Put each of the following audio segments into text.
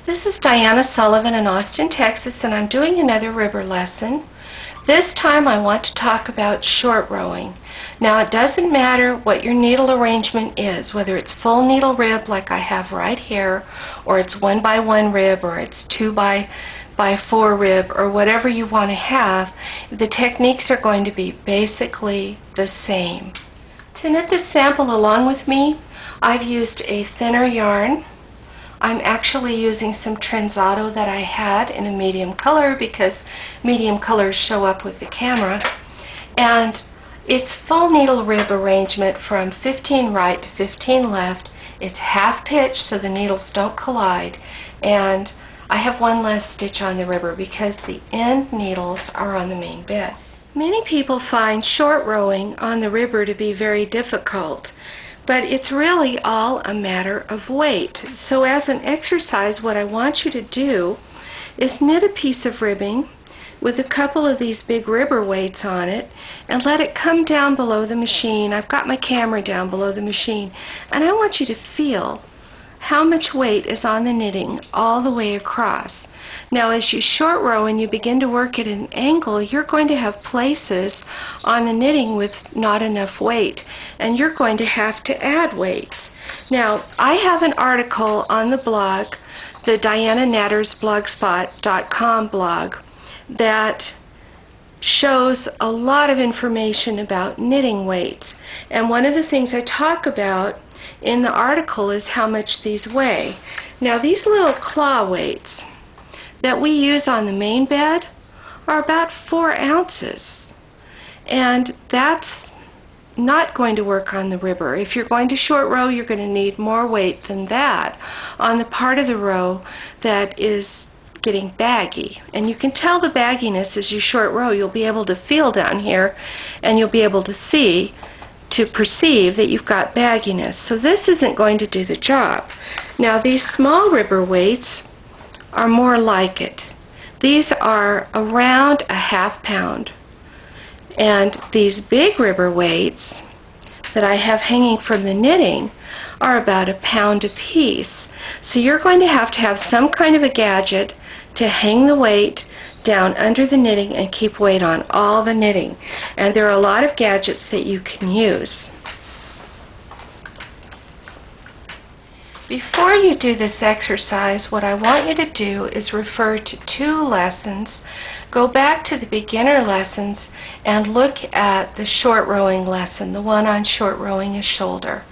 This is Diana Sullivan in Austin, Texas, and I'm doing another ribber lesson. This time I want to talk about short rowing. Now it doesn't matter what your needle arrangement is, whether it's full needle rib like I have right here, or it's 1x1 rib, or it's 2x4 rib, or whatever you want to have. The techniques are going to be basically the same. To knit this sample along with me, I've used a thinner yarn. I'm actually using some Trenzado that I had in a medium color because medium colors show up with the camera. And it's full needle rib arrangement from 15 right to 15 left. It's half pitch so the needles don't collide. And I have one less stitch on the ribber because the end needles are on the main bed. Many people find short rowing on the ribber to be very difficult, but it's really all a matter of weight. So as an exercise, what I want you to do is knit a piece of ribbing with a couple of these big ribber weights on it and let it come down below the machine. I've got my camera down below the machine, and I want you to feel how much weight is on the knitting all the way across. Now as you short row and you begin to work at an angle, you're going to have places on the knitting with not enough weight, and you're going to have to add weights. Now I have an article on the blog, the DianaNattersBlogspot.com blog, that shows a lot of information about knitting weights, and one of the things I talk about in the article is how much these weigh. Now these little claw weights that we use on the main bed are about 4 ounces, and that's not going to work on the ribber. If you're going to short row, you're going to need more weight than that on the part of the row that is getting baggy. And you can tell the bagginess as you short row. You'll be able to feel down here, and you'll be able to see, to perceive that you've got bagginess. So this isn't going to do the job. Now these small ribber weights are more like it. These are around a ½ pound. And these big ribber weights that I have hanging from the knitting are about a pound apiece. So you're going to have some kind of a gadget to hang the weight down under the knitting and keep weight on all the knitting. And there are a lot of gadgets that you can use. Before you do this exercise, what I want you to do is refer to 2 lessons. Go back to the beginner lessons and look at the short rowing lesson, the one on short rowing a shoulder.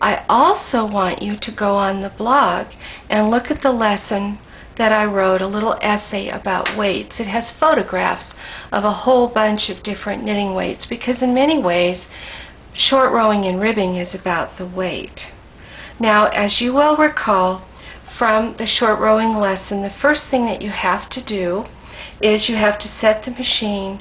I also want you to go on the blog and look at the lesson that I wrote, a little essay about weights. It has photographs of a whole bunch of different knitting weights because in many ways short rowing and ribbing is about the weight. Now, as you will recall from the short rowing lesson, the first thing that you have to do is you have to set the machine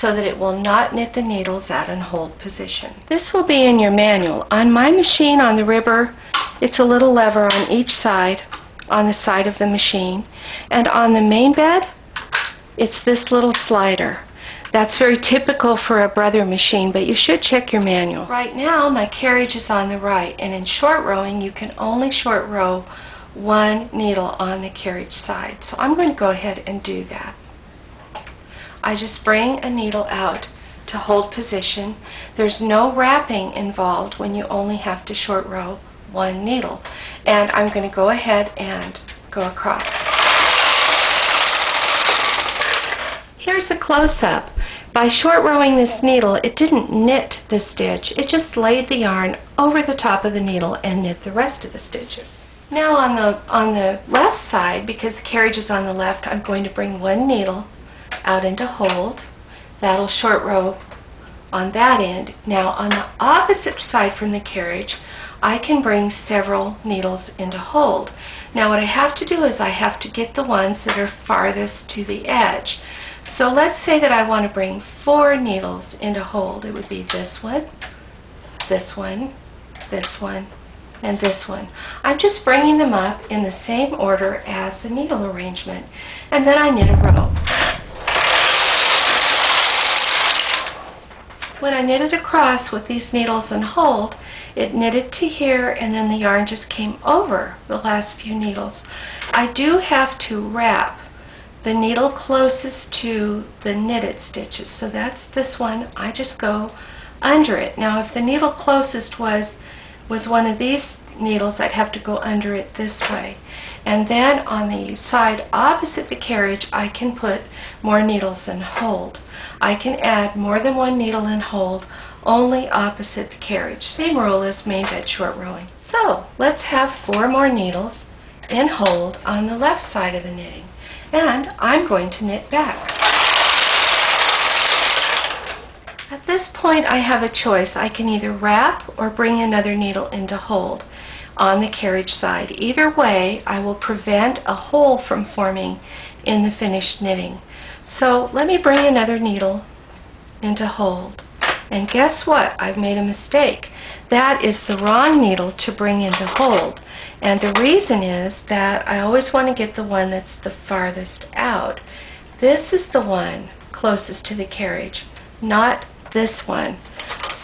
so that it will not knit the needles out in hold position. This will be in your manual. On my machine on the ribber, it's a little lever on each side, on the side of the machine, and on the main bed, it's this little slider. That's very typical for a brother machine, but you should check your manual. Right now, my carriage is on the right, and in short rowing, you can only short row 1 needle on the carriage side. So I'm going to go ahead and do that. I just bring a needle out to hold position. There's no wrapping involved when you only have to short row 1 needle. And I'm going to go ahead and go across. Here's a close-up. By short rowing this needle, it didn't knit the stitch, it just laid the yarn over the top of the needle and knit the rest of the stitches. Now on the left side, because the carriage is on the left, I'm going to bring 1 needle out into hold. That'll short row on that end. Now on the opposite side from the carriage, I can bring several needles into hold. Now what I have to do is I have to get the ones that are farthest to the edge. So let's say that I want to bring 4 needles into hold. It would be this one, this one, this one, and this one. I'm just bringing them up in the same order as the needle arrangement, and then I knit a row. When I knitted across with these needles and hold, it knitted to here and then the yarn just came over the last few needles. I do have to wrap the needle closest to the knitted stitches, so that's this one. I just go under it. Now if the needle closest was one of these needles, I'd have to go under it this way. And then on the side opposite the carriage, I can put more needles and hold. I can add more than one needle and hold only opposite the carriage. Same rule as main bed short rowing. So let's have 4 more needles and hold on the left side of the knitting. And I'm going to knit back. At this point I have a choice. I can either wrap or bring another needle into hold on the carriage side. Either way, I will prevent a hole from forming in the finished knitting. So let me bring another needle into hold. And guess what? I've made a mistake. That is the wrong needle to bring into hold. And the reason is that I always want to get the one that's the farthest out. This is the one closest to the carriage, not this one.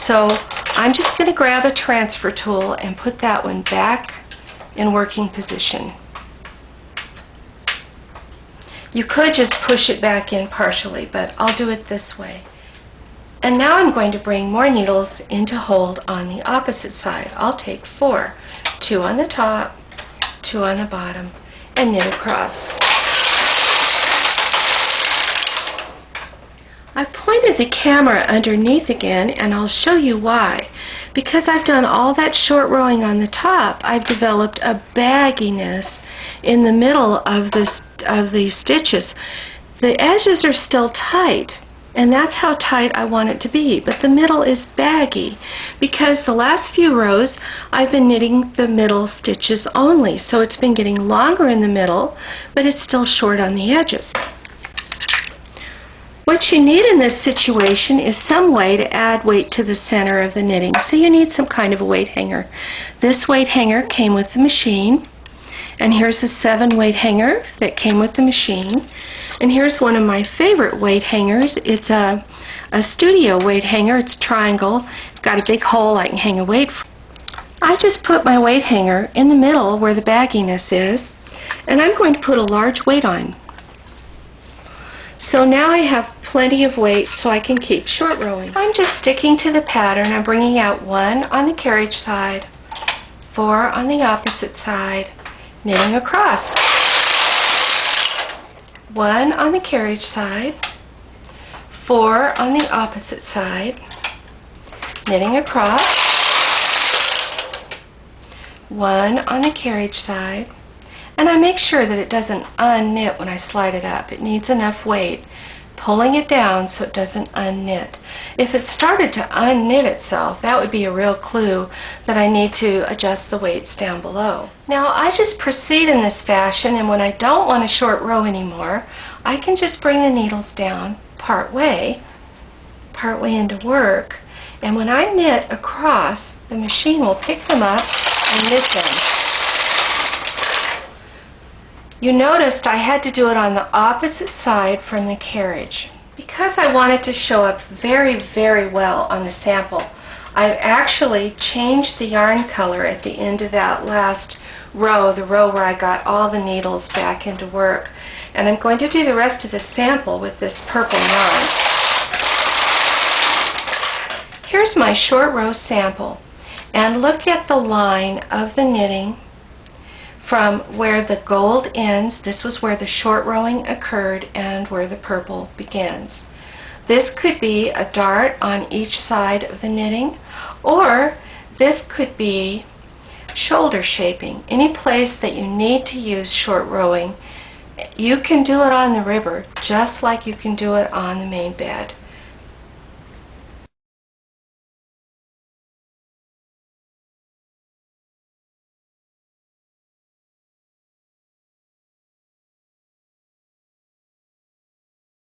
So I'm just going to grab a transfer tool and put that one back in working position. You could just push it back in partially, but I'll do it this way. And now I'm going to bring more needles into hold on the opposite side. I'll take 4, 2 on the top, 2 on the bottom, and knit across. I pointed the camera underneath again, and I'll show you why. Because I've done all that short rowing on the top, I've developed a bagginess in the middle of the stitches. The edges are still tight, and that's how tight I want it to be, but the middle is baggy because the last few rows I've been knitting the middle stitches only, so it's been getting longer in the middle, but it's still short on the edges. What you need in this situation is some way to add weight to the center of the knitting, so you need some kind of a weight hanger. This weight hanger came with the machine, and here's a 7 weight hanger that came with the machine. And here's one of my favorite weight hangers. It's a studio weight hanger. It's a triangle. It's got a big hole I can hang a weight from. I just put my weight hanger in the middle where the bagginess is, and I'm going to put a large weight on. So now I have plenty of weight so I can keep short rowing. I'm just sticking to the pattern. I'm bringing out 1 on the carriage side, 4 on the opposite side, knitting across. 1 on the carriage side, 4 on the opposite side, knitting across, 1 on the carriage side, and I make sure that it doesn't unknit when I slide it up. It needs enough weight, pulling it down so it doesn't unknit. If it started to unknit itself, that would be a real clue that I need to adjust the weights down below. Now I just proceed in this fashion, and when I don't want to short row anymore, I can just bring the needles down part way into work, and when I knit across, the machine will pick them up and knit them. You noticed I had to do it on the opposite side from the carriage. Because I want it to show up very, very well on the sample, I've actually changed the yarn color at the end of that last row, the row where I got all the needles back into work. And I'm going to do the rest of the sample with this purple yarn. Here's my short row sample. And look at the line of the knitting from where the gold ends. This was where the short rowing occurred and where the purple begins. This could be a dart on each side of the knitting, or this could be shoulder shaping. Any place that you need to use short rowing, you can do it on the river just like you can do it on the main bed.